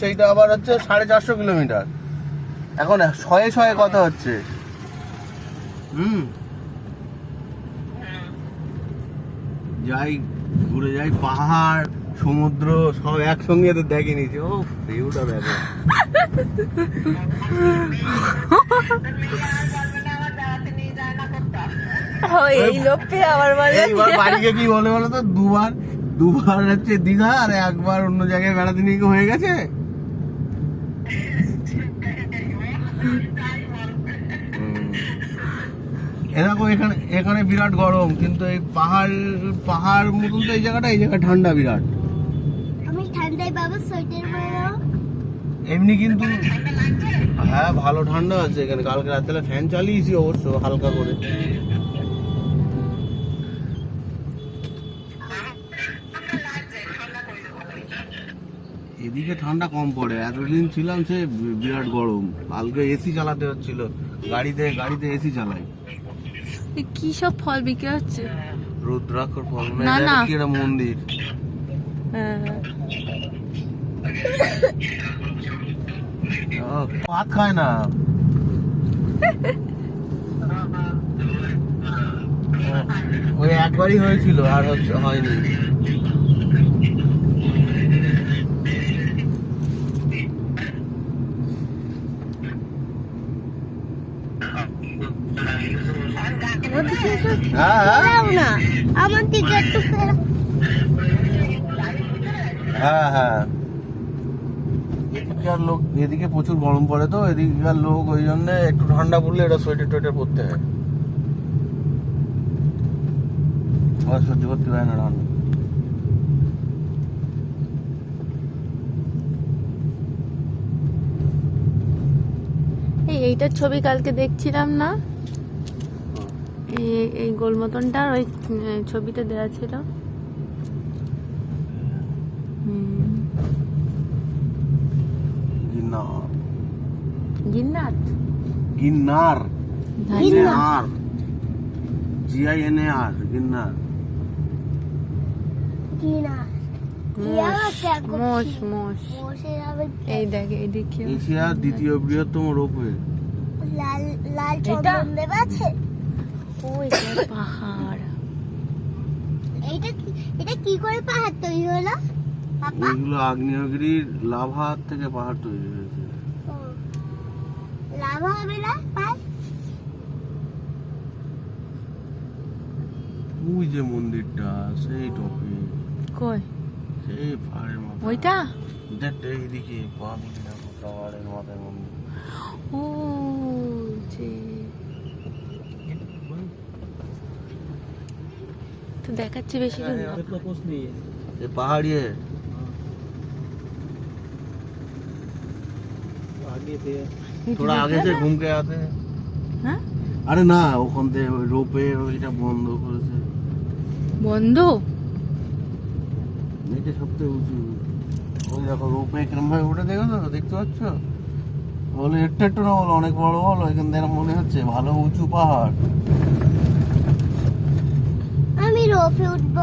সেইটা আবার হচ্ছে 450 কিলোমিটার। এখন শয়ে শয়ে কথা হচ্ছে। যাই ঘুরে যাই, পাহাড় সমুদ্র সব একসঙ্গে তো দেখে নিয়েছি। ও ভিউটা দেখো। এই লোককে আবার এইবার বাড়িকে কি বলে বলো তো, দুবার হচ্ছে দীঘা আর একবার অন্য জায়গায় বেড়াতে নিয়ে হয়ে গেছে। এরকম এখানে বিরাট গরম, কিন্তু এই পাহাড় মতন তো এই জায়গাটা ঠান্ডা বিরাট। আমি ঠান্ডায় বাবা সোয়েটার পরে নাও। এমনি কিন্তু হ্যাঁ ভালো ঠান্ডা আছে এখানে। কালকে রাত্রে ফ্যান চালিয়েছি অবশ্য হালকা করে। এদিকে ঠান্ডা কম পড়ে, এতদিন ছিলাম সে বিরাট গরম। কালকে এসি চালাতে হচ্ছিল, গাড়িতে এসি চালাই। কি সব ফল বিক্রি হচ্ছে? রুদ্রাক্ষর ফল না না, কি একটা মন্দির। ভাত খায় না। ওই একবারই হয়েছিল, আর হয়নি। আমার দিকে একটু হ্যাঁ এদিকে লোক, এদিকে প্রচুর গরম পড়ে তো এদিককার লোক, ওই জন্য একটু ঠান্ডা পড়লে এটা সোয়েটার টোয়েটার পরতে হয়। সহ্য করতে পারে না ঠান্ডা। এইটার ছবি কালকে দেখছিলাম না, এই গোল মতনটার ওই ছবিটা দেওয়া ছিল। গিন্নার GINNAR GINNAR গিন্নার। এই দেখ, এই দেখি এশিয়ার দ্বিতীয় বৃহত্তম রোপওয়ে। লাল চন্দন দেব আছে। ওই পাহাড়, এটা কি করে পাহাড় তৈরি হলো? এগুলো আগ্নেয়গিরির লাভা থেকে পাহাড় তৈরি হয়েছে। লাভা হবে না পাহাড়? ওই যে মন্দিরটা সেই টপে, কই সেই পাহাড়ের মাথায়। ওইটা এইদিকে পাহাড়ের মাথায় মন্দির। ও যে তো দেখাচ্ছে বেশি দূর না। पहाड़ी है। थोड़ा आगे से घूम के आते हैं। হ্যাঁ আরে না, ওখান থেকে রোপে ওইটা বন্ধ করেছে। বন্ধ? এটা সবথেকে উঁচু। ওই দেখো রোপে কিরম ভাবে উঠে, দেখো তো, দেখতে পাচ্ছ? বলে একটু না, বলো অনেক বড়, বলো এখান থেকে মনে হচ্ছে ভালো উঁচু পাহাড়। আমি রোপে উঠবো।